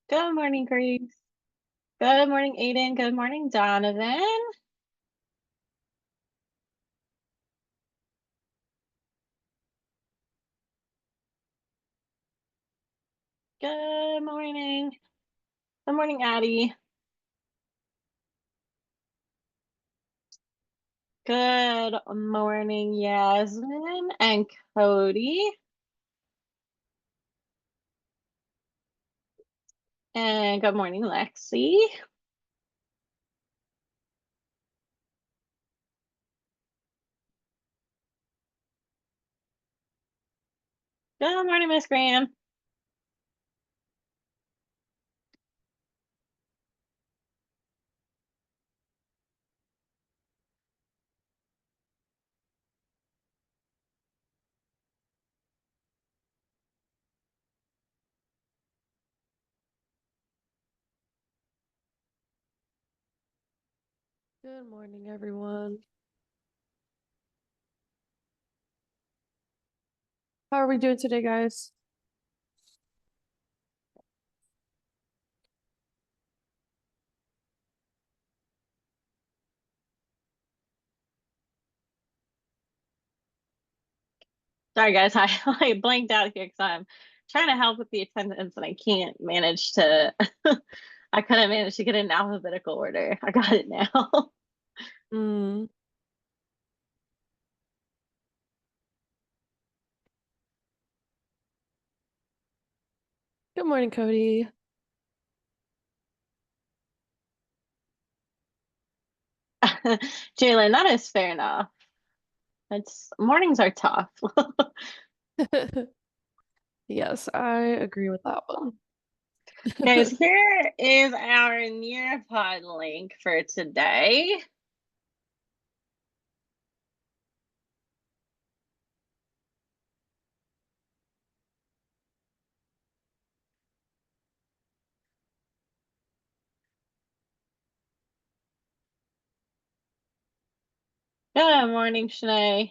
Good morning, Grace. Good morning, Aiden. Good morning, Donovan. Good morning. Good morning, Addie. Good morning, Yasmin and Cody. And good morning, Lexi. Good morning, Miss Graham. Good morning, everyone. How are we doing today, guys? Sorry, guys. I blanked out here because I'm trying to help with the attendance and I can't manage to, I couldn't manage to get it in alphabetical order. I got it now. Mm. Good morning, Cody. Jalen, that is fair enough. It's mornings are tough. Yes, I agree with that one. Guys, here is our Nearpod link for today. Good morning, Shanae.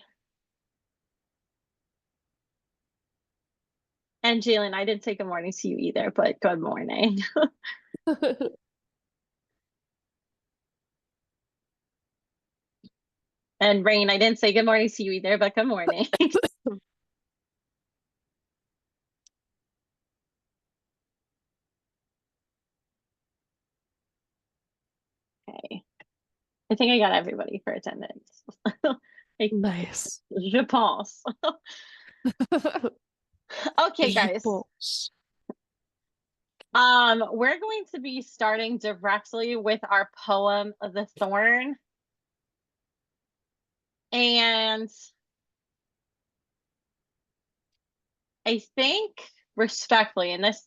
And Jalen, I didn't say good morning to you either, but good morning. And Rain, I didn't say good morning to you either, but good morning. Okay. I think I got everybody for attendance. Like, Nice. je pense. Okay, Je guys. pense. We're going to be starting directly with our poem, The Thorn. And I think respectfully, and this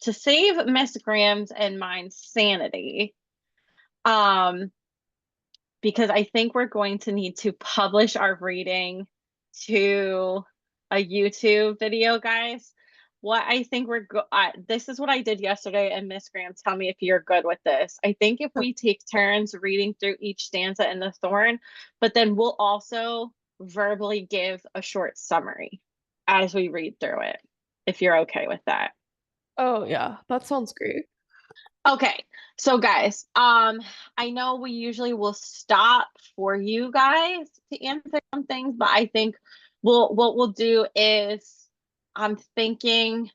to save Miss Graham's and mine sanity, um, because I think we're going to need to publish our reading to a YouTube video, guys. What I think this is what I did yesterday, and Miss Graham, tell me if you're good with this. I think if we take turns reading through each stanza in the Thorn, but then we'll also verbally give a short summary as we read through it, if you're okay with that. Oh, yeah, that sounds great. Okay, so guys, I know we usually will stop for you guys to answer some things, but I think what we'll do is I'm thinking,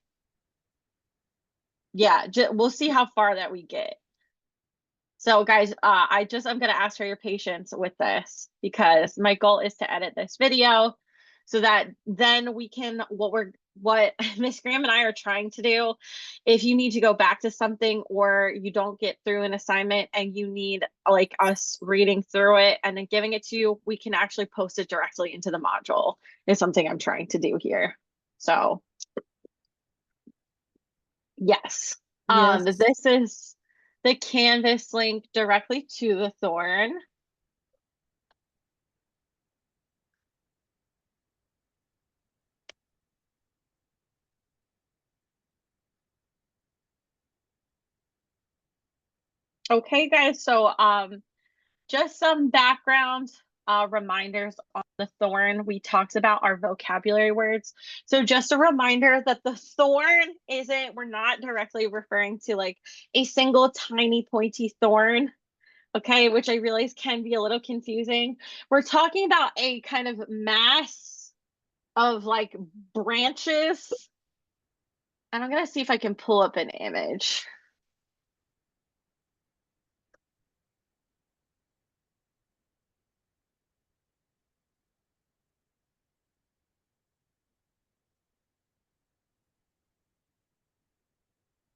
yeah, we'll see how far that we get. So guys, I'm gonna ask for your patience with this because my goal is to edit this video so that then we can what Miss Graham and I are trying to do. If you need to go back to something or you don't get through an assignment and you need like us reading through it and then giving it to you, we can actually post it directly into the module is something I'm trying to do here. So yes. Yes. This is the Canvas link directly to the Thorn. Okay, guys, so just some background. reminders on the thorn, we talked about our vocabulary words. So just a reminder that the thorn isn't, we're not directly referring to like a single tiny pointy thorn, okay, which I realize can be a little confusing. We're talking about a kind of mass of like branches. And I'm going to see if I can pull up an image.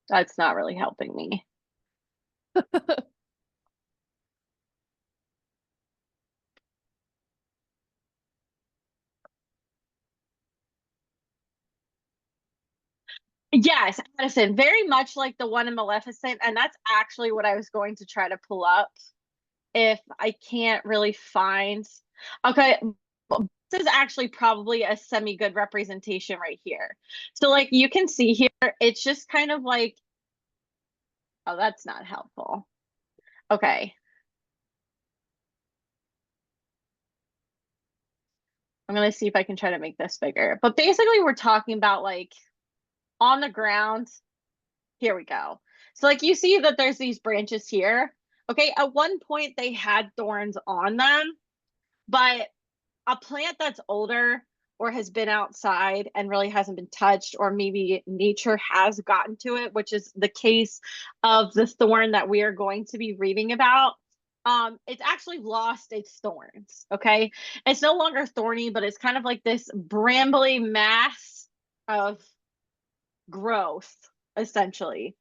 That's not really helping me. Yes, Addison, very much like the one in Maleficent. And that's actually what I was going to try to pull up if I can't really find. Okay, this is actually probably a semi-good representation right here. So like you can see here, it's just kind of like, oh, that's not helpful. Okay. I'm gonna see if I can try to make this bigger. But basically we're talking about like on the ground. Here we go. So like you see that there's these branches here. Okay, at one point they had thorns on them, but a plant that's older or has been outside and really hasn't been touched, or maybe nature has gotten to it, which is the case of the thorn that we are going to be reading about. It's actually lost its thorns. Okay, it's no longer thorny, but it's kind of like this brambly mass of growth, essentially.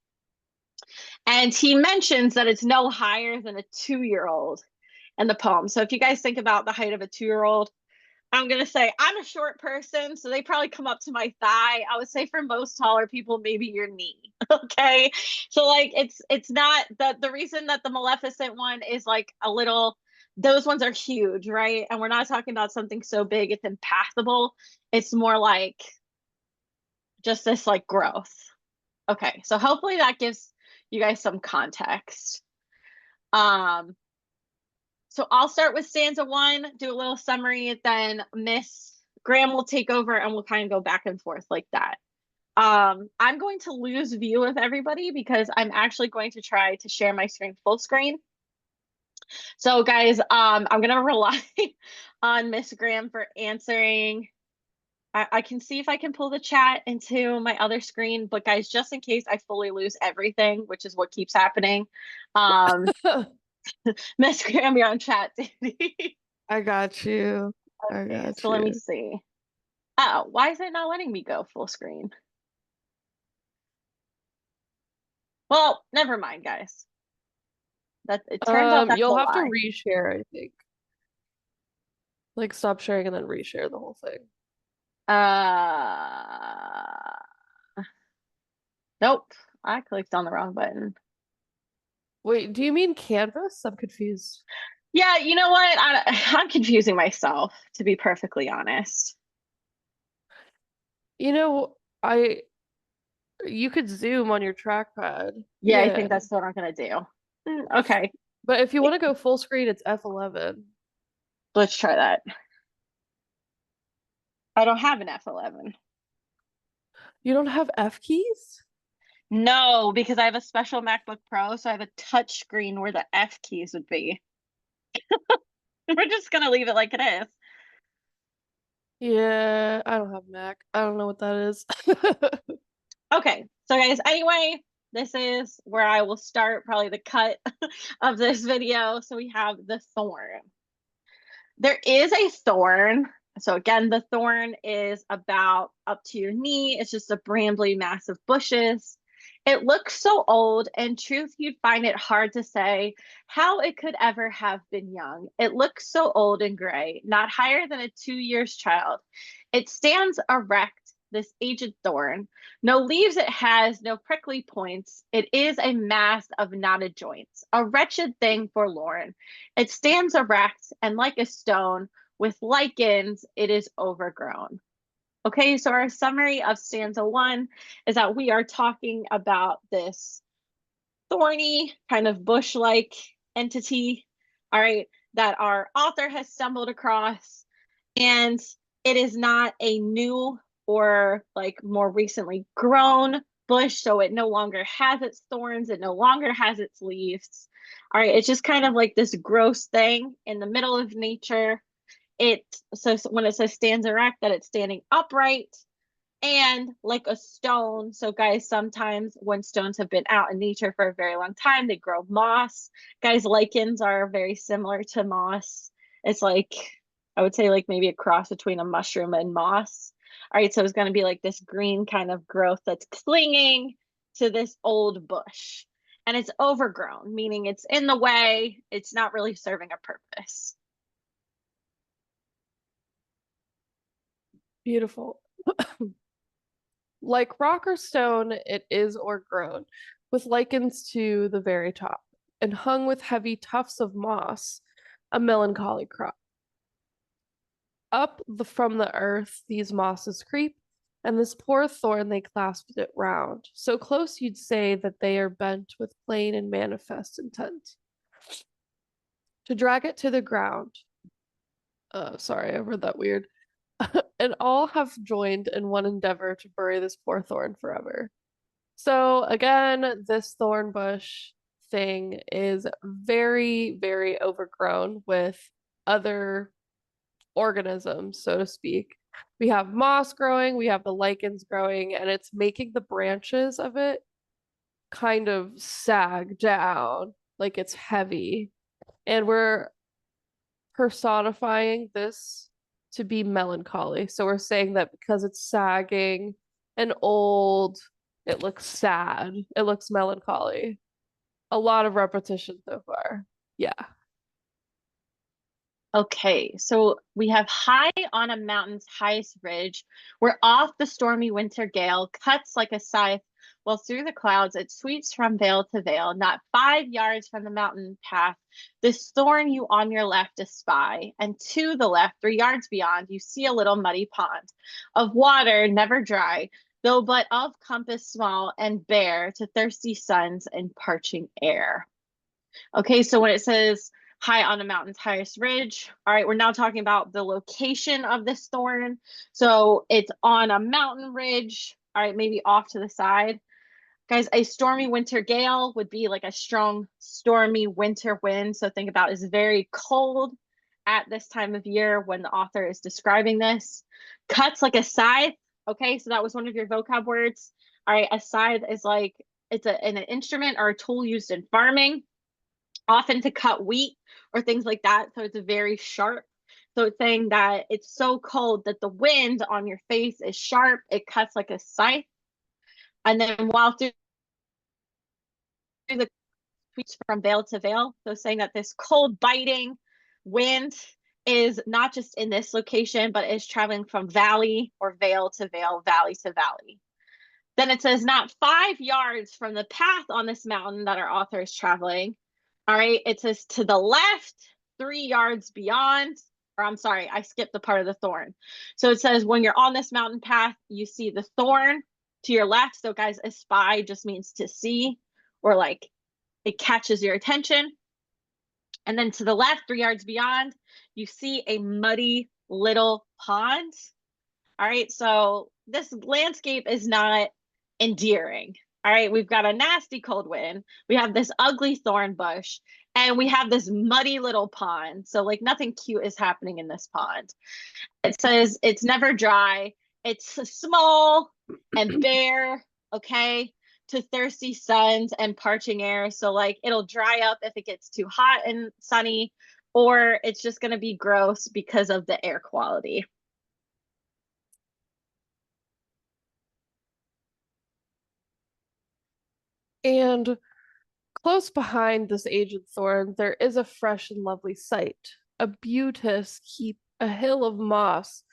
And he mentions that it's no higher than a 2-year-old in the poem. So if you guys think about the height of a 2-year-old, I'm gonna say I'm a short person, so they probably come up to my thigh. I would say for most taller people, maybe your knee. Okay. So like it's not the reason that the Maleficent one is like a little, those ones are huge, right? And we're not talking about something so big it's impassable. It's more like just this like growth. Okay, so hopefully that gives you guys some context. Um, so I'll start with stanza one, do a little summary, then Miss Graham will take over and we'll kind of go back and forth like that. I'm going to lose view of everybody because I'm actually going to try to share my screen full screen. So guys, I'm gonna rely on Miss Graham for answering. I can see if I can pull the chat into my other screen, but guys, just in case I fully lose everything, which is what keeps happening, Miss Graham, you're on chat, Danny. I got you. I Okay, got so let me you. see. Oh, why is it not letting me go full screen? Well, never mind, guys. That it turns out that's a You'll have to lie. reshare, I think. Like stop sharing and then reshare the whole thing. Nope. I clicked on the wrong button. Wait, do you mean Canvas? I'm confused. Yeah, you know what? I'm confusing myself, to be perfectly honest. You know, you could zoom on your trackpad. Yeah, I Yeah. think that's what I'm gonna do. Okay, But if you want to go full screen, it's F11. let's try that. I don't have an F11. You don't have F keys? No, because I have a special MacBook Pro, so I have a touch screen where the F keys would be. We're just gonna leave it like it is. Yeah, I don't have Mac. I don't know what that is. Okay, so guys, anyway, this is where I will start probably the cut of this video. So we have the thorn. There is a thorn. So again, the thorn is about up to your knee. It's just a brambly mass of bushes. It looks so old, and truth, you'd find it hard to say how it could ever have been young. It looks so old and gray, not higher than a 2 years child. It stands erect, this aged thorn. No leaves it has, no prickly points. It is a mass of knotted joints, a wretched thing forlorn. It stands erect, and like a stone, with lichens, it is overgrown. Okay, so our summary of stanza one is that we are talking about this thorny, kind of bush like entity. All right, that our author has stumbled across. And it is not a new or like more recently grown bush, so it no longer has its thorns, it no longer has its leaves. All right, it's just kind of like this gross thing in the middle of nature. It so when it says stands erect, that it's standing upright and like a stone. So, guys, sometimes when stones have been out in nature for a very long time, they grow moss. Guys, lichens are very similar to moss. It's like, I would say, like maybe a cross between a mushroom and moss. All right, so it's going to be like this green kind of growth that's clinging to this old bush. And it's overgrown, meaning it's in the way, it's not really serving a purpose. Beautiful. Like rock or stone, it is o'ergrown, with lichens to the very top, and hung with heavy tufts of moss, a melancholy crop. From the earth these mosses creep, and this poor thorn they clasped it round, so close you'd say that they are bent with plain and manifest intent to drag it to the ground. Sorry, I read that weird. And all have joined in one endeavor to bury this poor thorn forever. So again, this thorn bush thing is very, very overgrown with other organisms, so to speak. We have moss growing, we have the lichens growing, and it's making the branches of it kind of sag down, like it's heavy. And we're personifying this to be melancholy. So we're saying that because it's sagging and old, it looks sad, it looks melancholy. A lot of repetition so far. Yeah. Okay, so we have high on a mountain's highest ridge, where off the stormy winter gale cuts like a scythe, while through the clouds it sweeps from vale to vale. Not 5 yards from the mountain path, this thorn you on your left espy, and to the left, 3 yards beyond, you see a little muddy pond, of water never dry, though but of compass small, and bare to thirsty suns and parching air. Okay, so when it says high on the mountain's highest ridge, all right, we're now talking about the location of this thorn. So it's on a mountain ridge, all right, maybe off to the side. Guys, a stormy winter gale would be like a strong, stormy winter wind. So think about it's very cold at this time of year when the author is describing this. Cuts like a scythe. Okay, so that was one of your vocab words. All right, a scythe is like it's an instrument or a tool used in farming, often to cut wheat or things like that. So it's very sharp. So it's saying that it's so cold that the wind on your face is sharp. It cuts like a scythe. And then while through the tweets from veil to veil, so saying that this cold, biting wind is not just in this location, but is traveling from valley or veil to veil, valley to valley. Then it says, not 5 yards from the path on this mountain that our author is traveling. All right, it says to the left, 3 yards beyond, or I'm sorry, I skipped the part of the thorn. So it says, when you're on this mountain path, you see the thorn to your left. So, guys, espy just means to see, or like it catches your attention. And then to the left, 3 yards beyond, you see a muddy little pond. All right, so this landscape is not endearing. All right, we've got a nasty cold wind, we have this ugly thorn bush, and we have this muddy little pond. So, like, nothing cute is happening in this pond. It says it's never dry, it's small and bare, okay, to thirsty suns and parching air. So, like, it'll dry up if it gets too hot and sunny, or it's just going to be gross because of the air quality. And close behind this aged thorn, there is a fresh and lovely sight, a beauteous heap, a hill of moss,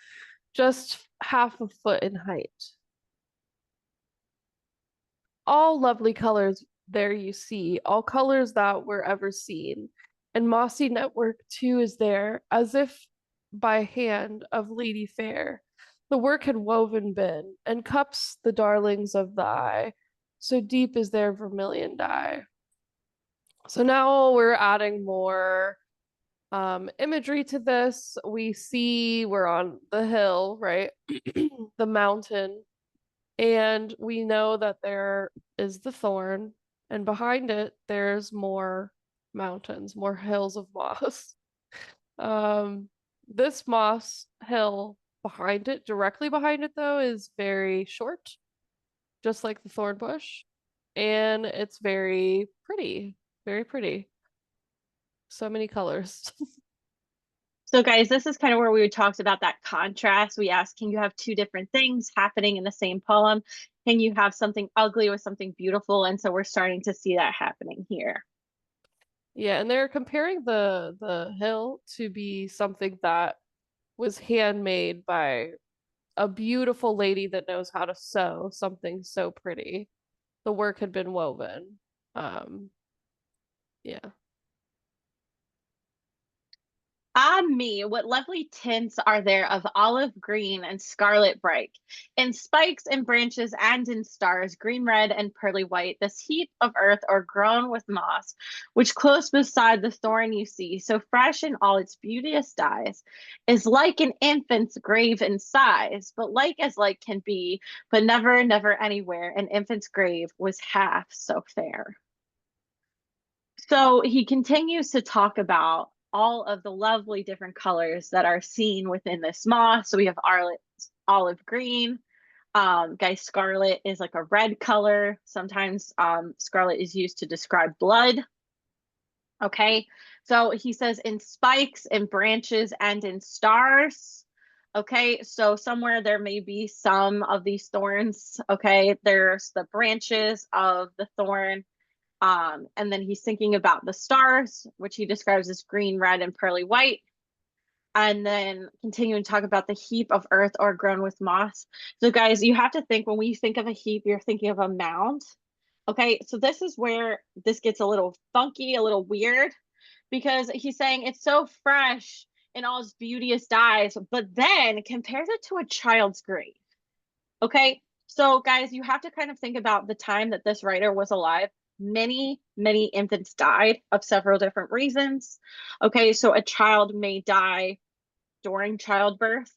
just half a foot in height. All lovely colors there you see, all colors that were ever seen. And mossy network too is there, as if by hand of lady fair. The work had woven been, and cups the darlings of the eye, so deep is their vermilion dye. So now we're adding more Imagery to this, we see we're on the hill, right? The mountain, and we know that there is the thorn, and behind it, there's more mountains, more hills of moss. Um, this moss hill behind it, directly behind it, though, is very short, just like the thorn bush, and it's very pretty, very pretty. So many colors. So, guys, this is kind of where we talked about that contrast. We asked, can you have two different things happening in the same poem? Can you have something ugly with something beautiful? And so we're starting to see that happening here. Yeah, and they're comparing the hill to be something that was handmade by a beautiful lady that knows how to sew something so pretty. The work had been woven. Um, yeah. Ah, me, what lovely tints are there of olive green and scarlet bright, in spikes and branches and in stars, green red and pearly white, this heap of earth o'ergrown with moss, which close beside the thorn you see, so fresh in all its beauteous dyes, is like an infant's grave in size, but like as like can be, but never, never anywhere an infant's grave was half so fair. So he continues to talk about all of the lovely different colors that are seen within this moss. So we have olive green. Guys, scarlet is like a red color. Sometimes scarlet is used to describe blood. Okay. So he says in spikes, in branches, and in stars. Okay. So somewhere there may be some of these thorns. Okay. There's the branches of the thorn, and then he's thinking about the stars, which he describes as green, red, and pearly white. And then continuing to talk about the heap of earth o'ergrown with moss. So, guys, you have to think when we think of a heap, you're thinking of a mound. Okay, so this is where this gets a little funky, a little weird, because he's saying it's so fresh in all its beauteous dyes, but then compares it to a child's grave. Okay. So, guys, you have to kind of think about the time that this writer was alive. Many, many infants died of several different reasons. Okay. So, a child may die during childbirth,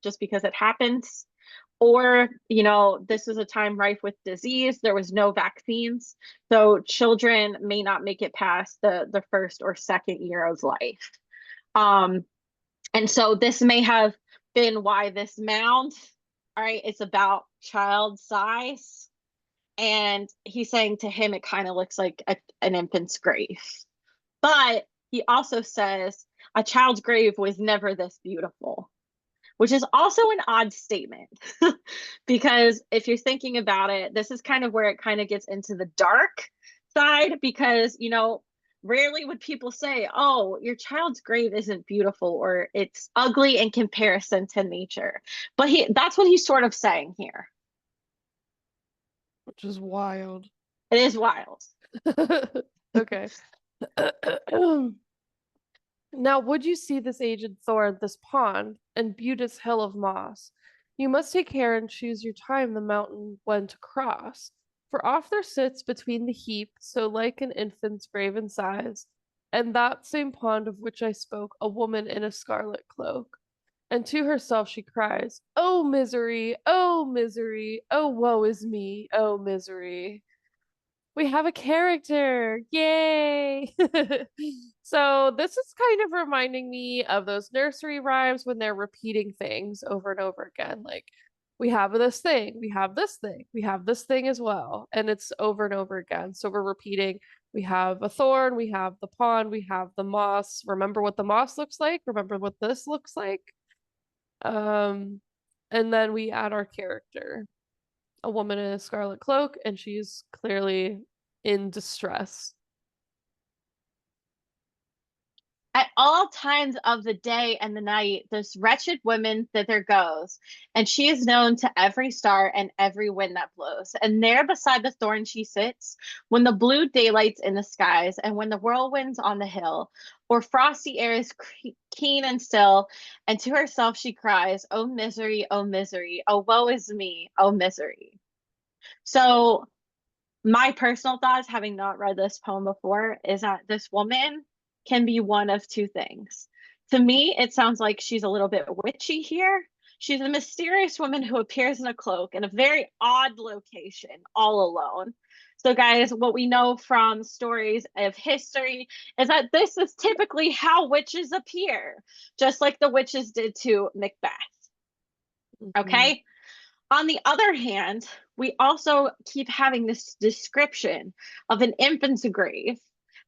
just because it happens. Or, this is a time rife with disease. There was no vaccines. So, children may not make it past the first or second year of life. Um, and so this may have been why this mound, all right, it's about child size. And he's saying to him, it kind of looks like an infant's grave. But he also says a child's grave was never this beautiful, which is also an odd statement. Because if you're thinking about it, this is kind of where it kind of gets into the dark side because, rarely would people say, oh, your child's grave isn't beautiful or it's ugly in comparison to nature. But that's what he's sort of saying here. Which is wild. It is wild. Okay. Now, would you see this aged thorn, this pond, and beauteous hill of moss? You must take care and choose your time the mountain when to cross. For off there sits between the heap, so like an infant's grave in size, and that same pond of which I spoke, a woman in a scarlet cloak. And to herself she cries, oh misery, oh misery, oh woe is me, oh misery. We have a character. Yay. So this is kind of reminding me of those nursery rhymes when they're repeating things over and over again. Like, we have this thing, we have this thing, we have this thing as well. And it's over and over again. So we're repeating, we have a thorn, we have the pond, we have the moss. Remember what the moss looks like? Remember what this looks like? Um, and then we add our character, a woman in a scarlet cloak, and she's clearly in distress. At all times of the day and the night, this wretched woman thither goes, and she is known to every star and every wind that blows. And there beside the thorn she sits, when the blue daylight's in the skies, and when the whirlwind's on the hill, or frosty air is keen and still, and to herself she cries, oh misery, oh woe is me, oh misery. So my personal thoughts, having not read this poem before, is that this woman can be one of two things. To me, it sounds like she's a little bit witchy here. She's a mysterious woman who appears in a cloak in a very odd location, all alone. So, guys, what we know from stories of history is that this is typically how witches appear, just like the witches did to Macbeth. Mhm. Okay. On the other hand, we also keep having this description of an infant's grave.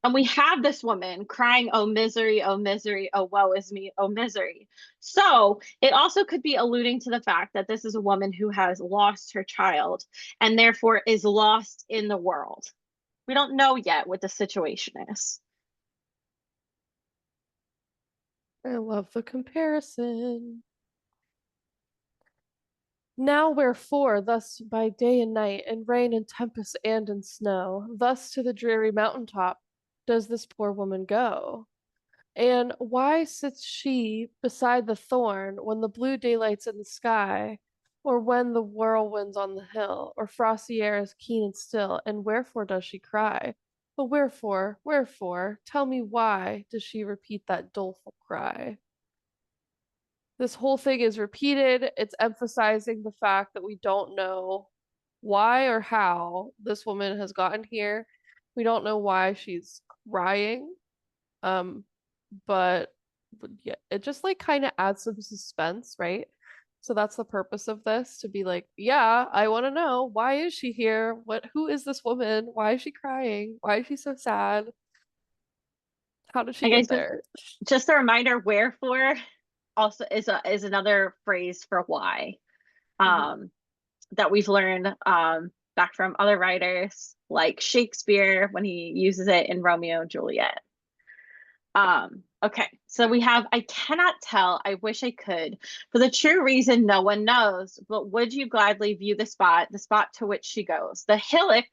And we have this woman crying, oh, misery, oh, woe is me, oh, misery. So it also could be alluding to the fact that this is a woman who has lost her child and therefore is lost in the world. We don't know yet what the situation is. I love the comparison. Now wherefore, thus by day and night, in rain and tempest and in snow, thus to the dreary mountain top does this poor woman go? And why sits she beside the thorn when the blue daylight's in the sky, or when the whirlwind's on the hill, or frosty air is keen and still? And wherefore does she cry? But wherefore, wherefore, tell me why does she repeat that doleful cry? This whole thing is repeated. It's emphasizing the fact that we don't know why or how this woman has gotten here. We don't know why she's crying. Um, but yeah, it just like kind of adds some suspense, right? So that's the purpose of this, to be like, yeah, I want to know, why is she here? Who is this woman? Why is she crying? Why is she so sad? How did she I get guess there? just a reminder, wherefore also is another phrase for why. Mhm. Um, that we've learned back from other writers like Shakespeare when he uses it in Romeo and Juliet. Okay, so we have I cannot tell, I wish I could, for the true reason no one knows, but would you gladly view the spot to which she goes? The hillock,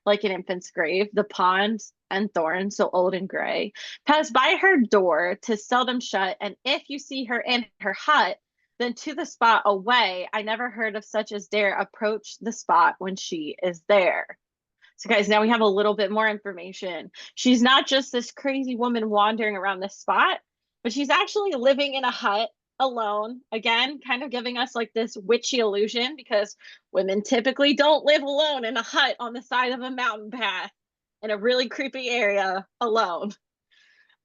like an infant's grave, the pond and thorn, so old and gray, pass by her door, 'tis seldom shut, and if you see her in her hut, then to the spot away. I never heard of such as dare approach the spot when she is there. So, guys, now we have a little bit more information. She's not just this crazy woman wandering around this spot, but she's actually living in a hut alone. Again, kind of giving us like this witchy illusion because women typically don't live alone in a hut on the side of a mountain path in a really creepy area alone.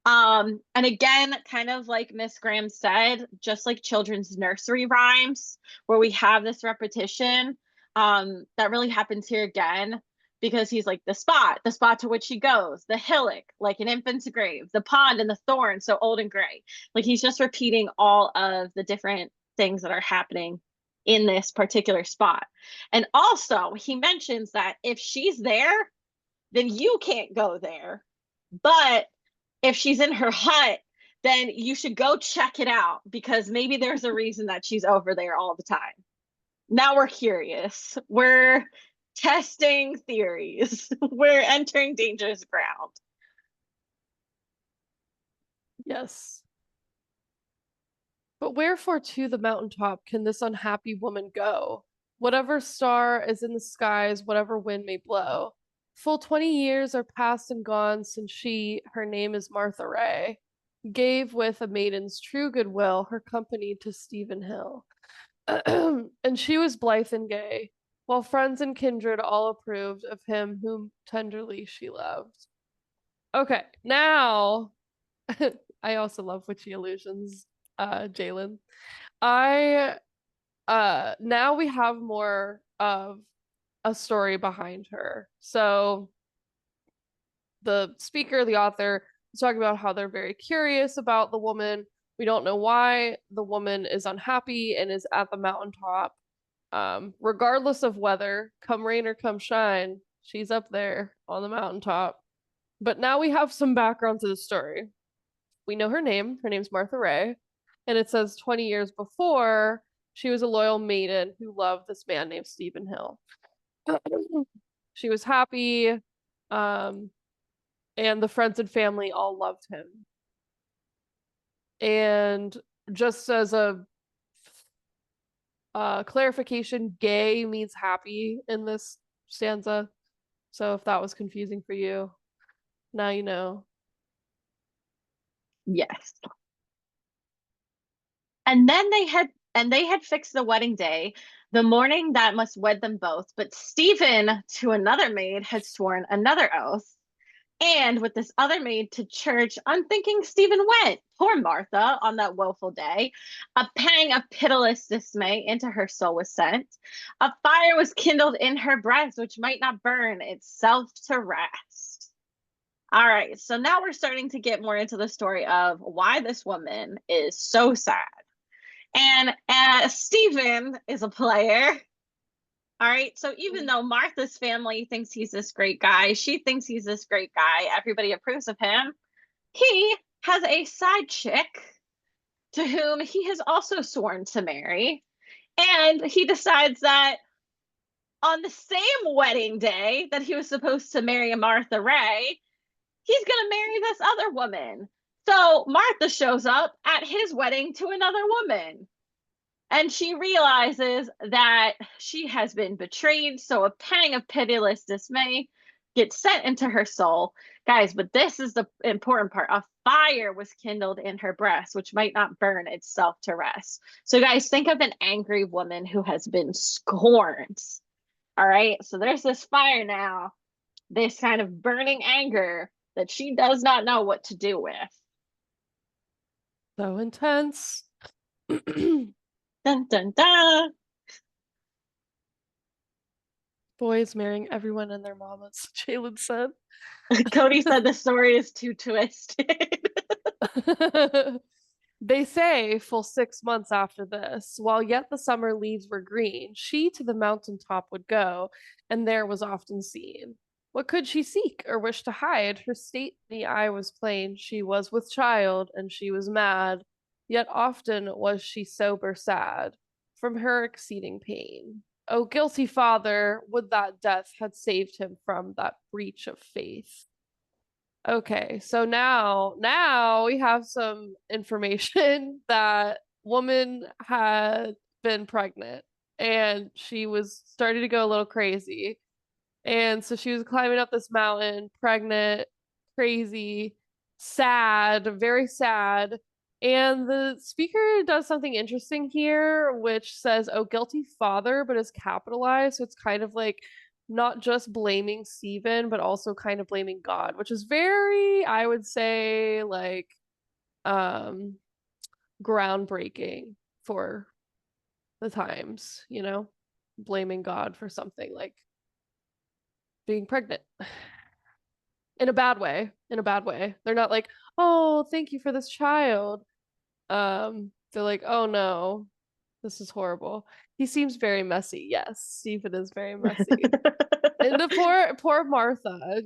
And again, kind of like Miss Graham said, just like children's nursery rhymes, where we have this repetition, that really happens here again, because he's like the spot to which he goes, the hillock, like an infant's grave, the pond and the thorn, so old and gray. Like he's just repeating all of the different things that are happening in this particular spot. And also, he mentions that if she's there, then you can't go there. But if she's in her hut, then you should go check it out because maybe there's a reason that she's over there all the time. Now we're curious. We're testing theories. We're entering dangerous ground. Yes. But wherefore to the mountain top can this unhappy woman go? Whatever star is in the skies, whatever wind may blow. Full 20 years are past and gone since she, her name is Martha Ray, gave with a maiden's true goodwill her company to Stephen Hill. And she was blithe and gay, while friends and kindred all approved of him whom tenderly she loved. Okay, now I also love witchy illusions, Jalen. I now we have more of a story behind her. So the speaker, the author, is talking about how they're very curious about the woman. We don't know why the woman is unhappy and is at the mountaintop. Regardless of weather, come rain or come shine, she's up there on the mountaintop. But now we have some background to the story. We know her name. Her name's Martha Ray. And it says 20 years before, she was a loyal maiden who loved this man named Stephen Hill. She was happy, and the friends and family all loved him. And just as a clarification, gay means happy in this stanza. So if that was confusing for you, now you know. Yes. And they had fixed the wedding day, the morning that must wed them both. But Stephen, to another maid, had sworn another oath. And with this other maid to church, unthinking Stephen went. Poor Martha, on that woeful day. A pang of pitiless dismay into her soul was sent. A fire was kindled in her breast, which might not burn itself to rest. All right, so now we're starting to get more into the story of why this woman is so sad. And Stephen is a player. All right. So even though Martha's family thinks he's this great guy, she thinks he's this great guy, everybody approves of him. He has a side chick to whom he has also sworn to marry. And he decides that on the same wedding day that he was supposed to marry Martha Ray, he's going to marry this other woman. So Martha shows up at his wedding to another woman. And she realizes that she has been betrayed. So a pang of pitiless dismay gets sent into her soul. Guys, but this is the important part. A fire was kindled in her breast, which might not burn itself to rest. So, guys, think of an angry woman who has been scorned. All right. So there's this fire now, this kind of burning anger that she does not know what to do with. So intense. Dun dun dun. Boys marrying everyone and their mamas, Jalen said. Cody said the story is too twisted. They say, full 6 months after this, while yet the summer leaves were green, she to the mountain top would go, and there was often seen. What could she seek or wish to hide? Her state in the eye was plain. She was with child, and she was mad. Yet often was she sober sad, from her exceeding pain. O guilty father, would that death had saved him from that breach of faith. Okay, so now we have some information that woman had been pregnant and she was starting to go a little crazy. And so she was climbing up this mountain, pregnant, crazy, sad, very sad. And the speaker does something interesting here, which says, "Oh, guilty father," but is capitalized. So it's kind of like not just blaming Stephen, but also kind of blaming God, which is very, I would say, like, um, groundbreaking for the times, blaming God for something like being pregnant in a bad way. In a bad way. They're not like, "Oh, thank you for this child." They're like, "Oh no, this is horrible." He seems very messy. Yes, Stephen is very messy. And the poor Martha,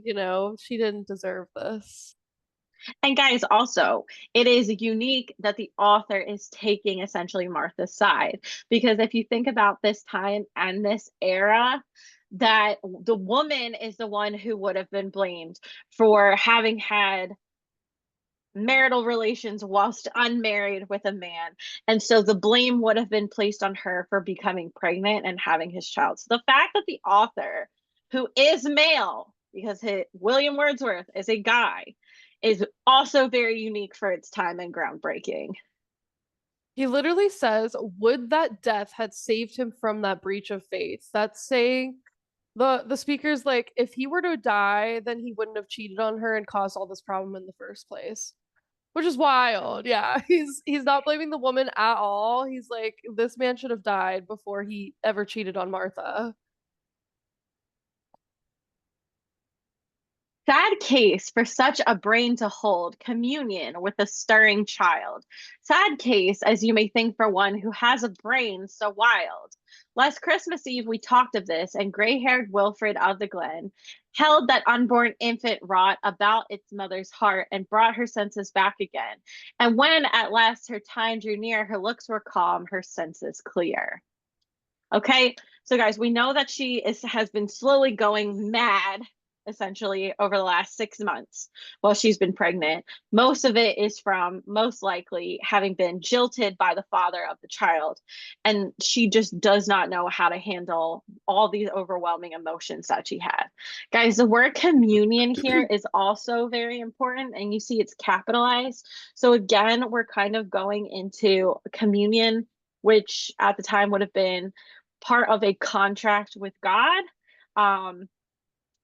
she didn't deserve this. And guys, also, it is unique that the author is taking essentially Martha's side. Because if you think about this time and this era, that the woman is the one who would have been blamed for having had marital relations whilst unmarried with a man. And so the blame would have been placed on her for becoming pregnant and having his child. So the fact that the author, who is male, because William Wordsworth is a guy, is also very unique for its time and groundbreaking. He literally says, "Would that death had saved him from that breach of faith." That's saying the speaker's like, if he were to die, then he wouldn't have cheated on her and caused all this problem in the first place. Which is wild. Yeah. He's not blaming the woman at all. He's like, this man should have died before he ever cheated on Martha. Sad case for such a brain to hold communion with a stirring child. Sad case, as you may think, for one who has a brain so wild. Last Christmas Eve, we talked of this, and gray haired Wilfred of the Glen held that unborn infant wrought about its mother's heart and brought her senses back again. And when at last her time drew near, her looks were calm, her senses clear. Okay, so guys, we know that she has been slowly going mad essentially over the last 6 months while she's been pregnant. Most of it is from most likely having been jilted by the father of the child. And she just does not know how to handle all these overwhelming emotions that she had. Guys, the word communion here is also very important, and you see it's capitalized. So again, we're kind of going into communion, which at the time would have been part of a contract with God. Um,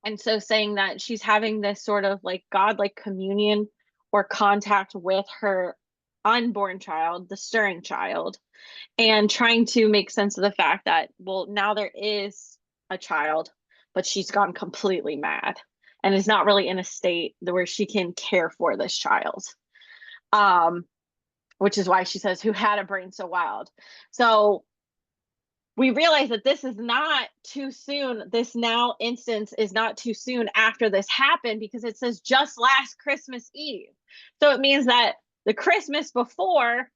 and so saying that she's having this sort of like God-like communion or contact with her unborn child, the stirring child, and trying to make sense of the fact that, well, now there is a child, but she's gone completely mad and is not really in a state where she can care for this child. Um, which is why she says, who had a brain so wild. So we realize that this is not too soon. This now instance is not too soon after this happened, because it says just last Christmas Eve. So it means that the Christmas before,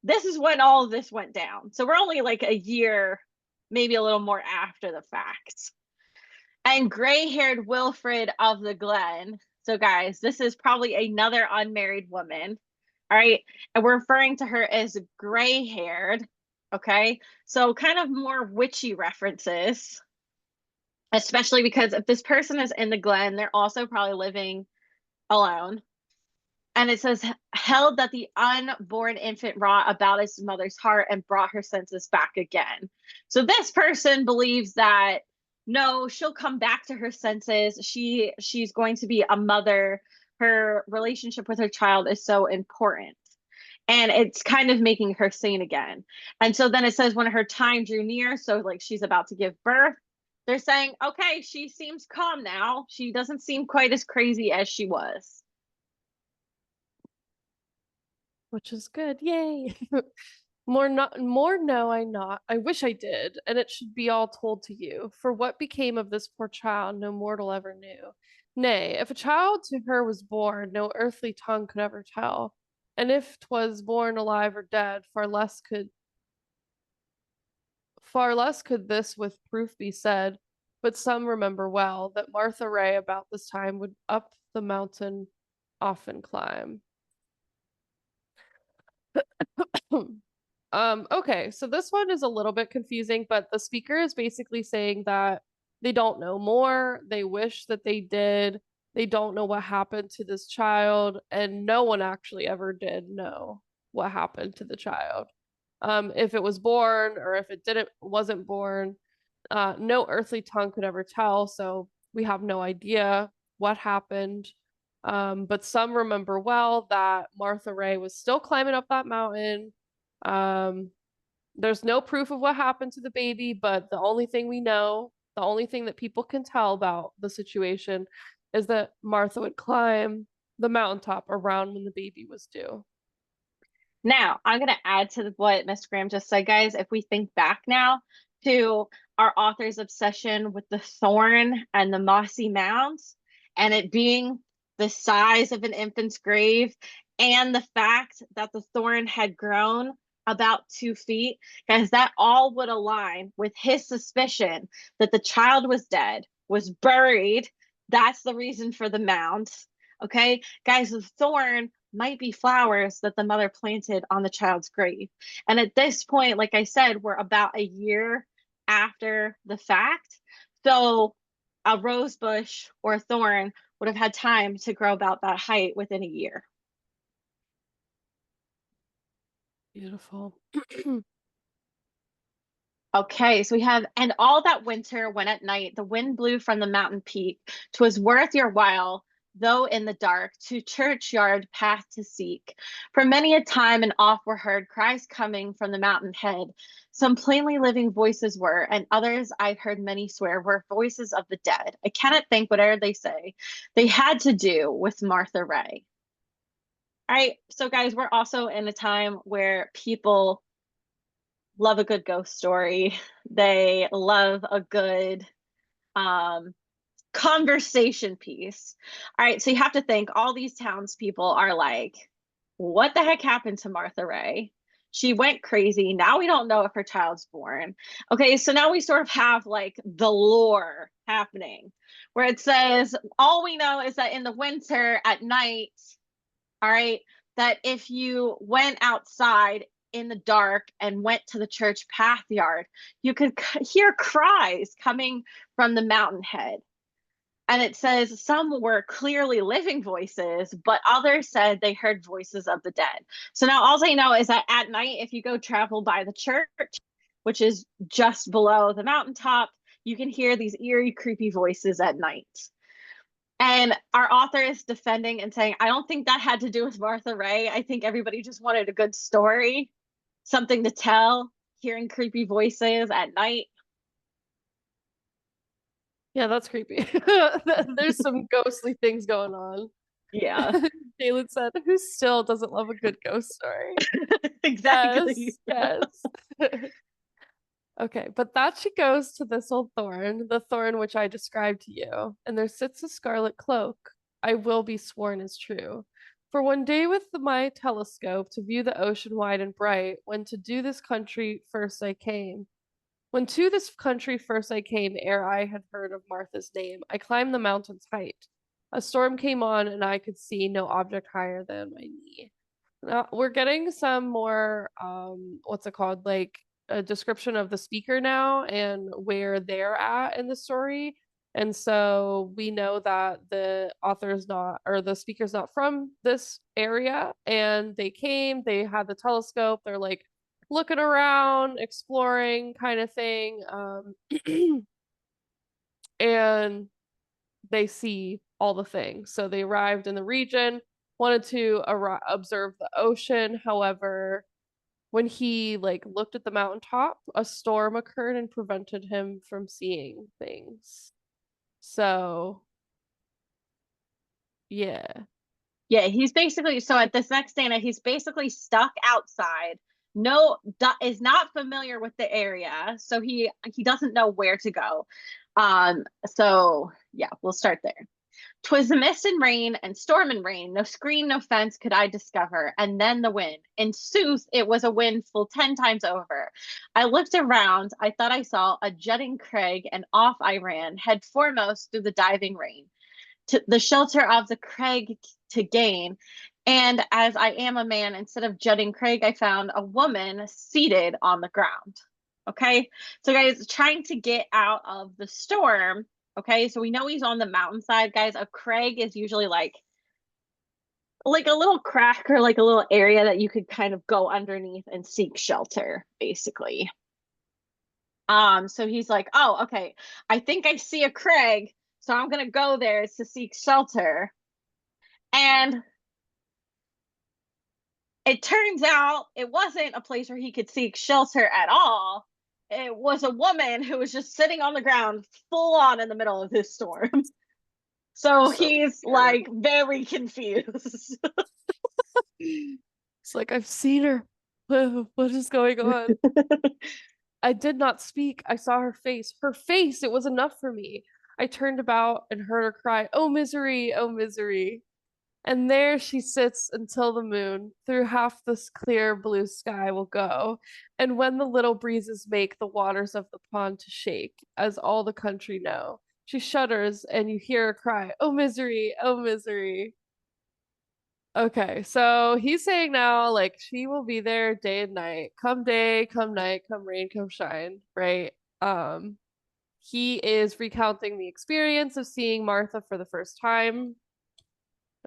this is when all of this went down. So we're only like a year, maybe a little more after the fact. And gray haired Wilfred of the Glen. So, guys, this is probably another unmarried woman. All right. And we're referring to her as gray haired. Okay. So, kind of more witchy references, especially because if this person is in the Glen, they're also probably living alone. And it says, held that the unborn infant wrought about his mother's heart and brought her senses back again. So this person believes that no, she'll come back to her senses. She's going to be a mother. Her relationship with her child is so important. And it's kind of making her sane again. And so then it says when her time drew near, so like she's about to give birth, they're saying, okay, she seems calm now. She doesn't seem quite as crazy as she was. Which is good. Yay. More no, I not. I wish I did, and it should be all told to you. For what became of this poor child, no mortal ever knew. Nay, if a child to her was born, no earthly tongue could ever tell. And if 'twas born alive or dead, far less could this with proof be said. But some remember well that Martha Ray about this time would up the mountain often climb. Okay, so this one is a little bit confusing, but the speaker is basically saying that they don't know more, they wish that they did, they don't know what happened to this child, and no one actually ever did know what happened to the child. If it was born or if it didn't wasn't born, no earthly tongue could ever tell, so we have no idea what happened. But some remember well that Martha Ray was still climbing up that mountain. um, there's no proof of what happened to the baby, but the only thing we know, the only thing that people can tell about the situation is that Martha would climb the mountaintop around when the baby was due. Now, I'm going to add to what Mr. Graham just said, guys. If we think back now to our author's obsession with the thorn and the mossy mounds, and it being the size of an infant's grave, and the fact that the thorn had grown about 2 feet, guys, that all would align with his suspicion that the child was dead, was buried. That's the reason for the mound. Okay, guys, the thorn might be flowers that the mother planted on the child's grave. And at this point, like I said, we're about a year after the fact. So a rose bush or a thorn would have had time to grow about that height within a year. Beautiful. Okay, so we have, and all that winter when at night the wind blew from the mountain peak, 'twas worth your while, though in the dark, to churchyard path to seek. For many a time and oft were heard cries coming from the mountain head. Some plainly living voices were, and others I've heard many swear were voices of the dead. I cannot think whatever they say. They had to do with Martha Ray. All right, so guys, we're also in a time where people love a good ghost story. They love a good um, conversation piece. All right, so you have to think all these townspeople are like, what the heck happened to Martha Ray? She went crazy. Now we don't know if her child's born. Okay, so now we sort of have like the lore happening, where it says, all we know is that in the winter at night, all right, that if you went outside in the dark and went to the church path yard, you could hear cries coming from the mountainhead. And it says some were clearly living voices, but others said they heard voices of the dead. So now all I know is that at night, if you go travel by the church, which is just below the mountaintop, you can hear these eerie, creepy voices at night. And our author is defending and saying, I don't think that had to do with Martha Ray. I think everybody just wanted a good story, something to tell, hearing creepy voices at night. Yeah, that's creepy. There's some ghostly things going on. Yeah, Jalen said, who still doesn't love a good ghost story? exactly. Yes, yes. Okay, but that she goes to this old thorn, the thorn which I described to you, and there sits a scarlet cloak. I will be sworn is true. For one day with my telescope to view the ocean wide and bright, when to do this country first I came. When to this country first I came, ere I had heard of Martha's name, I climbed the mountain's height. A storm came on, and I could see no object higher than my knee. Now we're getting some more what's it called? Like a description of the speaker now and where they're at in the story. And so we know that the author's not, or the speaker's not from this area, and they came, they had the telescope, they're like looking around, exploring kind of thing. And they see all the things. So they arrived in the region, wanted to observe the ocean. However, when he like looked at the mountaintop, a storm occurred and prevented him from seeing things. So, yeah. Yeah, he's basically, so at this next stand, he's basically stuck outside. No, is not familiar with the area, so he doesn't know where to go. So yeah, we'll start there. 'Twas the mist and rain and storm and rain, no screen, no fence could I discover, and then the wind. In sooth, it was a wind full 10 times over. I looked around, I thought I saw a jutting crag, and off I ran, head foremost through the diving rain, to the shelter of the crag to gain. And as I am a man, instead of jutting crag, I found a woman seated on the ground. Okay, so guys, trying to get out of the storm. Okay, so we know he's on the mountainside, guys. A crag is usually like a little crack or like a little area that you could kind of go underneath and seek shelter, basically. So he's like, oh, okay, I think I see a crag, so I'm gonna go there to seek shelter. And it turns out it wasn't a place where he could seek shelter at all. It was a woman who was just sitting on the ground, full on in the middle of this storm. So So he's weird. like very confused. It's like I've seen her. What is going on? I did not speak. I saw her face. Her face, it was enough for me. I turned about and heard her cry, oh misery, oh misery. And there she sits until the moon through half this clear blue sky will go. And when the little breezes make the waters of the pond to shake, as all the country know, she shudders and you hear her cry, oh misery, oh misery. Okay, so he's saying now, like, she will be there day and night, come day, come night, come rain, come shine, right? He is recounting the experience of seeing Martha for the first time.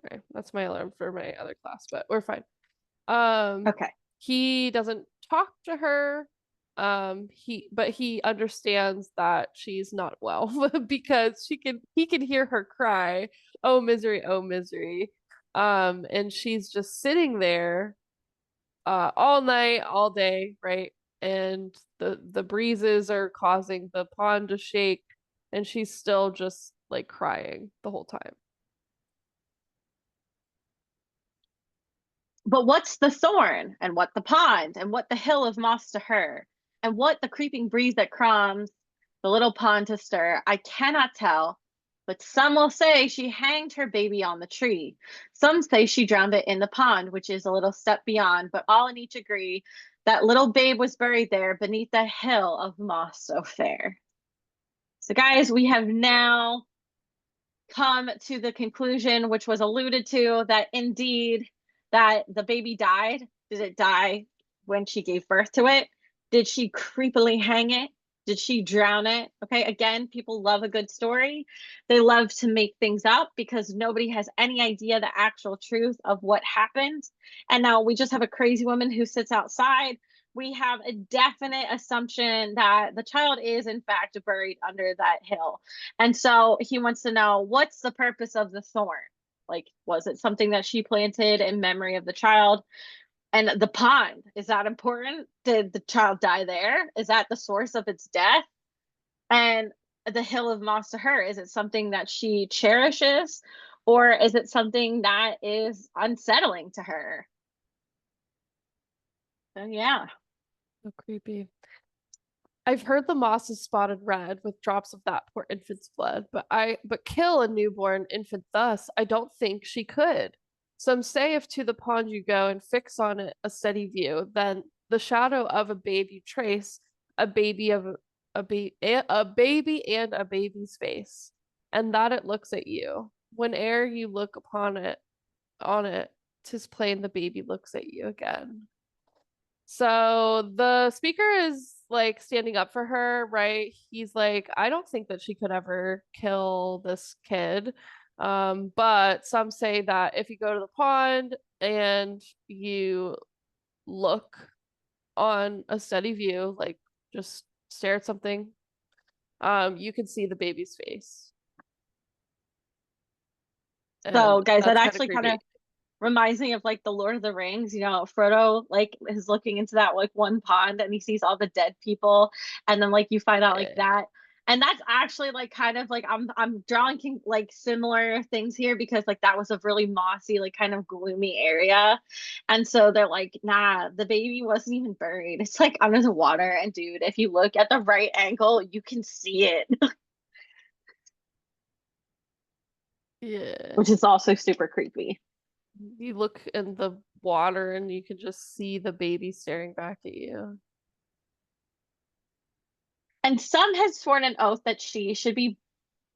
Okay, that's my alarm for my other class, but we're fine. Okay. He doesn't talk to her. He understands that she's not well because he can hear her cry, oh misery, oh misery. And she's just sitting there all night, all day, right? And the breezes are causing the pond to shake, and she's still just like crying the whole time. But what's the thorn, and what the pond, and what the hill of moss to her, and what the creeping breeze that crumbs the little pond to stir? I cannot tell, but some will say she hanged her baby on the tree. Some say she drowned it in the pond, which is a little step beyond, but all in each agree that little babe was buried there beneath the hill of moss so fair. So, guys, we have now come to the conclusion, which was alluded to, that indeed that the baby died. Did it die when she gave birth to it? Did she creepily hang it? Did she drown it? Okay, again, people love a good story. They love to make things up because nobody has any idea the actual truth of what happened. And now we just have a crazy woman who sits outside. We have a definite assumption that the child is, in fact, buried under that hill. And so he wants to know, what's the purpose of the thorn? Like, was it something that she planted in memory of the child? And the pond, is that important? Did the child die there? Is that the source of its death? And the hill of moss to her, is it something that she cherishes? Or is it something that is unsettling to her? So, yeah. So creepy. I've heard the moss is spotted red with drops of that poor infant's blood, but kill a newborn infant thus, I don't think she could. Some say if to the pond you go and fix on it a steady view, then the shadow of a babe you trace, a baby of a baby and a baby's face, and that it looks at you. Whene'er you look upon it, on it, 'tis plain the baby looks at you again. So the speaker is like standing up for her, right? He's like, I don't think that she could ever kill this kid. But some say that if you go to the pond and you look on a steady view, like just stare at something, you can see the baby's face. So, And guys, that that's kind of actually kind of creepy. reminds me of like the Lord of the Rings. Frodo like is looking into that like one pond and he sees all the dead people, and then like you find out like Yeah. that. And that's actually like kind of like I'm drawing like similar things here because like that was a really mossy, like kind of gloomy area. And so they're like, nah, the baby wasn't even buried. It's like under the water. And dude, if you look at the right angle, you can see it, Yeah. which is also super creepy. You look in the water and you can just see the baby staring back at you. And some had sworn an oath that she should be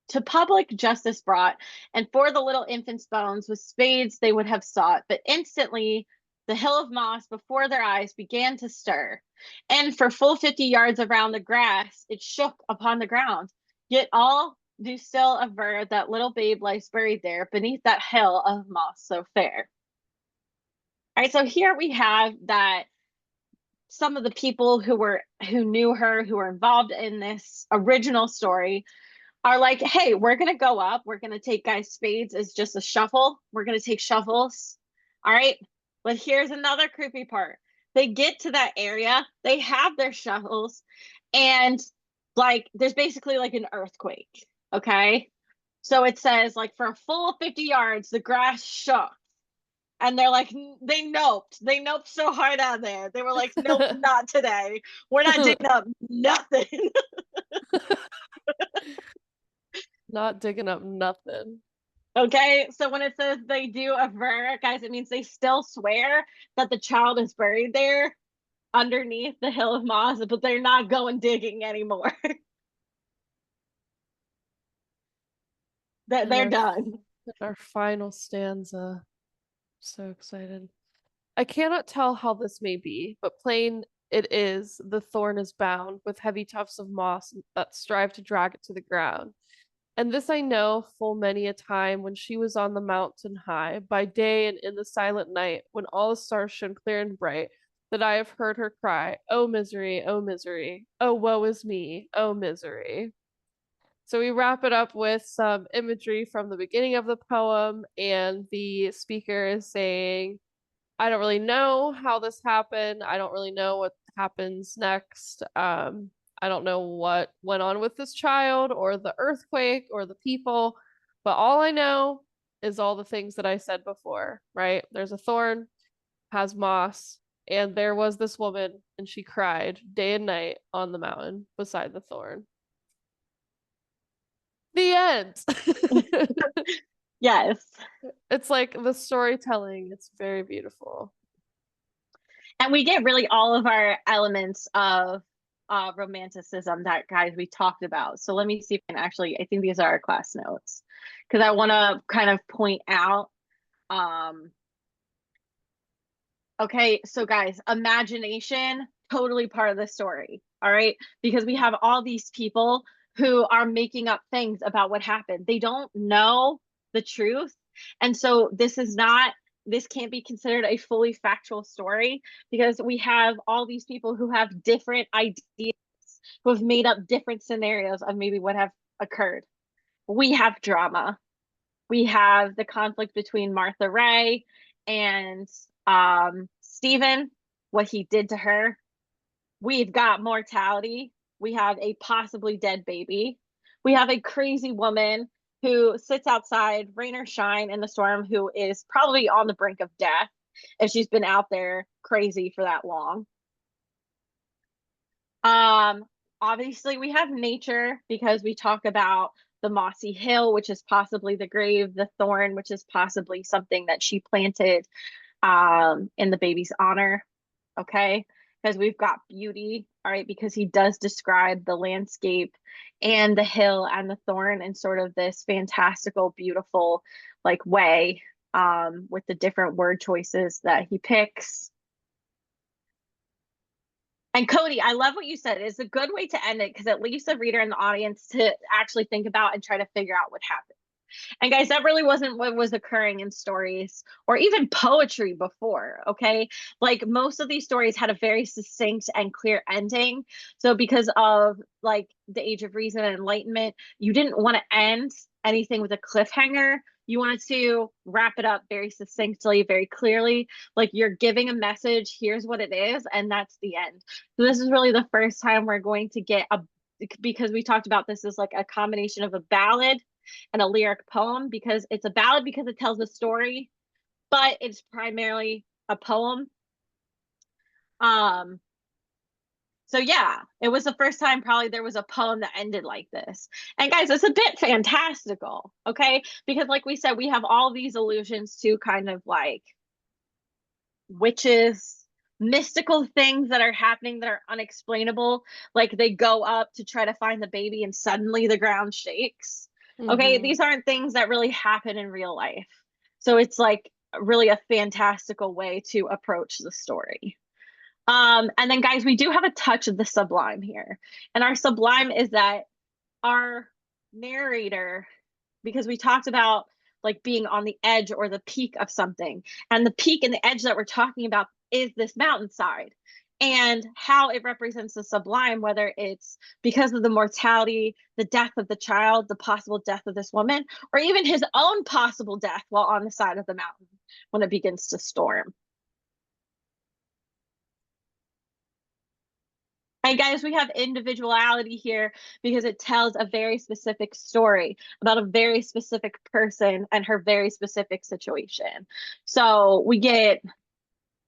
to public justice brought, and for the little infant's bones with spades they would have sought. But instantly the hill of moss before their eyes began to stir, and for full 50 yards around the grass it shook upon the ground. Yet all do still aver that little babe lies buried there beneath that hill of moss so fair. All right, so here we have that some of the people who knew her, who were involved in this original story, are like, hey, we're gonna go up. We're gonna take guys' spades as just a shuffle. We're gonna take shovels. All right. But here's another creepy part. They get to that area, they have their shovels, and like there's basically like an earthquake. Okay. So it says like for a full 50 yards, the grass shook. And they're like, They noped so hard out there. They were like, nope, not today. We're not digging up nothing. Not digging up nothing. Okay, so when it says they do aver, guys, it means they still swear that the child is buried there underneath the hill of moss, but they're not going digging anymore. that And they're done. our final stanza. So excited. I cannot tell how this may be, but plain it is the thorn is bound with heavy tufts of moss that strive to drag it to the ground. And this I know full many a time when she was on the mountain high, by day and in the silent night, when all the stars shone clear and bright, that I have heard her cry, oh misery, oh misery, oh woe is me, oh misery. So we wrap it up with some imagery from the beginning of the poem, and the speaker is saying, I don't really know how this happened. I don't really know what happens next. I don't know what went on with this child or the earthquake or the people, but all I know is all the things that I said before, right? There's a thorn, has moss, and there was this woman, and she cried day and night on the mountain beside the thorn. The end. Yes. It's like the storytelling, it's very beautiful. And we get really all of our elements of romanticism that guys we talked about. So let me see if I can actually, I think these are our class notes because I want to kind of point out. Um, okay, so guys, imagination totally part of the story. All right, because we have all these people who are making up things about what happened. They don't know the truth, and so this can't be considered a fully factual story because we have all these people who have different ideas, who have made up different scenarios of maybe what have occurred. We have drama. We have the conflict between Martha Ray and Stephen, what he did to her. We've got mortality. We have a possibly dead baby. We have a crazy woman who sits outside, rain or shine, in the storm, who is probably on the brink of death if she's been out there crazy for that long. Um, Obviously, we have nature because we talk about the mossy hill, which is possibly the grave, the thorn, which is possibly something that she planted in the baby's honor. Okay. Because we've got beauty, all right, because he does describe the landscape and the hill and the thorn in sort of this fantastical, beautiful like way with the different word choices that he picks. And Cody, I love what you said. It's a good way to end it because it leaves the reader and the audience to actually think about and try to figure out what happened. And guys, that really wasn't what was occurring in stories or even poetry before, okay? Like most of these stories had a very succinct and clear ending. So because of like the age of reason and enlightenment, you didn't want to end anything with a cliffhanger. You wanted to wrap it up very succinctly, very clearly. Like you're giving a message, here's what it is, and that's the end. So this is really the first time we're going to get a, because we talked about this as like a combination of a ballad and a lyric poem, because it's a ballad because it tells a story, but it's primarily a poem. Um, so yeah, it was the first time probably there was a poem that ended like this. And guys, it's a bit fantastical, okay? Because like we said, we have all these allusions to kind of like witches, mystical things that are happening that are unexplainable. Like they go up to try to find the baby and suddenly the ground shakes. Okay, Mm-hmm. these aren't things that really happen in real life. So it's like really a fantastical way to approach the story. And then guys, we do have a touch of the sublime here. And our sublime is that our narrator, because we talked about like being on the edge or the peak of something, and the peak and the edge that we're talking about is this mountainside and how it represents the sublime, whether it's because of the mortality, the death of the child, the possible death of this woman, or even his own possible death while on the side of the mountain when it begins to storm. And guys, we have individuality here because it tells a very specific story about a very specific person and her very specific situation. So we get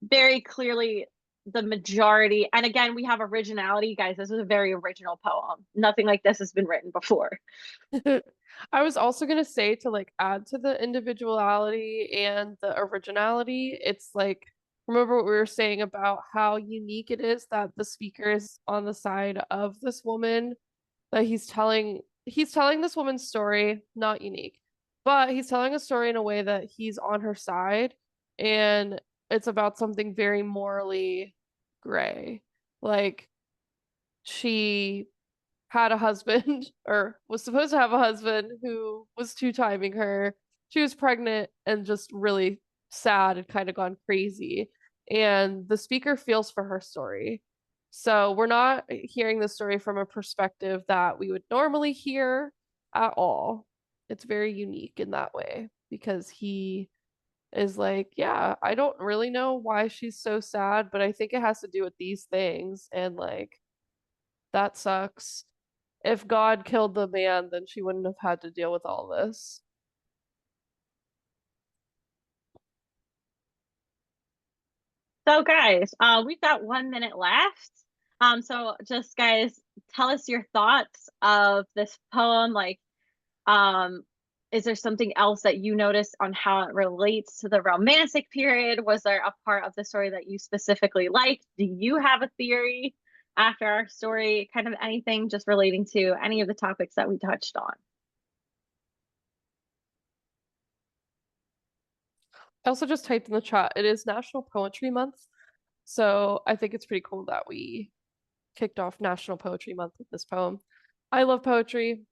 very clearly the majority. And again, we have originality. Guys, this is a very original poem. Nothing like this has been written before. I was also gonna say to like add to the individuality and the originality, it's like remember what we were saying about how unique it is that the speaker is on the side of this woman, that he's telling this woman's story, not unique, but he's telling a story in a way that he's on her side, and it's about something very morally gray. Like she had a husband or was supposed to have a husband who was two-timing her. She was pregnant and just really sad and kind of gone crazy. And the speaker feels for her story. So we're not hearing the story from a perspective that we would normally hear at all. It's very unique in that way because he is like, yeah, I don't really know why she's so sad, but I think it has to do with these things. And like, that sucks. If God killed the man, then she wouldn't have had to deal with all this. So guys, we've got 1 minute left. So just guys, tell us your thoughts of this poem. Like, Um, is there something else that you noticed on how it relates to the romantic period? Was there a part of the story that you specifically liked? Do you have a theory? after our story, kind of anything just relating to any of the topics that we touched on. I also just typed in the chat, it is National Poetry Month. So I think it's pretty cool that we kicked off National Poetry Month with this poem. I love poetry.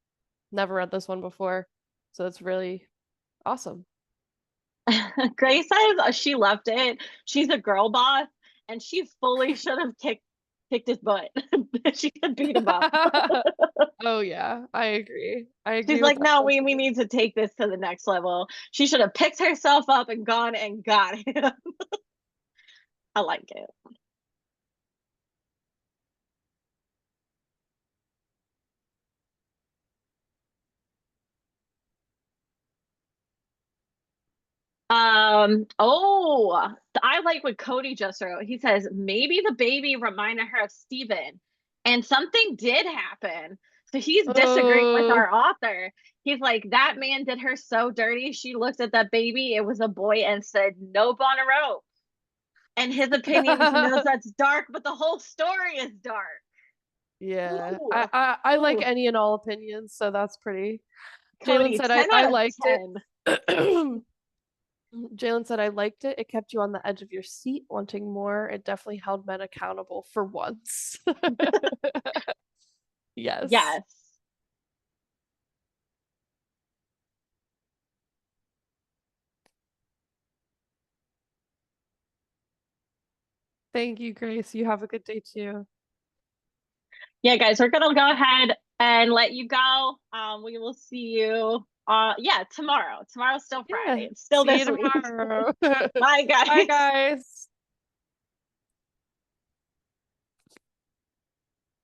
Never read this one before. So it's really awesome. Grace says she loved it. She's a girl boss, and she fully should have kicked his butt. She could beat him up. Oh yeah, I agree. I She's agree with like, that no, we sentiment. need to take this to the next level. She should have picked herself up and gone and got him. I like it. Oh, I like what Cody just wrote. He says, maybe the baby reminded her of Steven, and something did happen. So he's disagreeing with Oh. our author. He's like, that man did her so dirty. She looked at that baby, it was a boy, and said, nope on a rope. And his opinion, he knows that's dark, but the whole story is dark. Yeah. Ooh, I like ooh. any and all opinions, so that's pretty. Jalen Cody, said 10 I out of liked it. 10. Jalen said I liked it. It kept you on the edge of your seat, wanting more. It definitely held men accountable for once. Yes. Yes. Thank you, Grace. You have a good day too. Yeah, guys, we're gonna go ahead and let you go. We will see you yeah, tomorrow. Tomorrow's still Yeah. Friday. It's still See you this week. tomorrow. Bye Bye, guys. guys.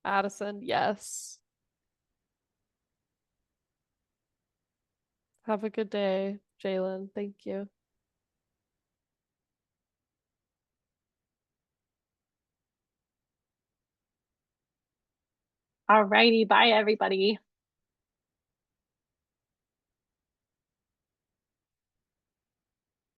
Addison, yes. Have a good day, Jalen. Thank you. Alrighty, bye everybody.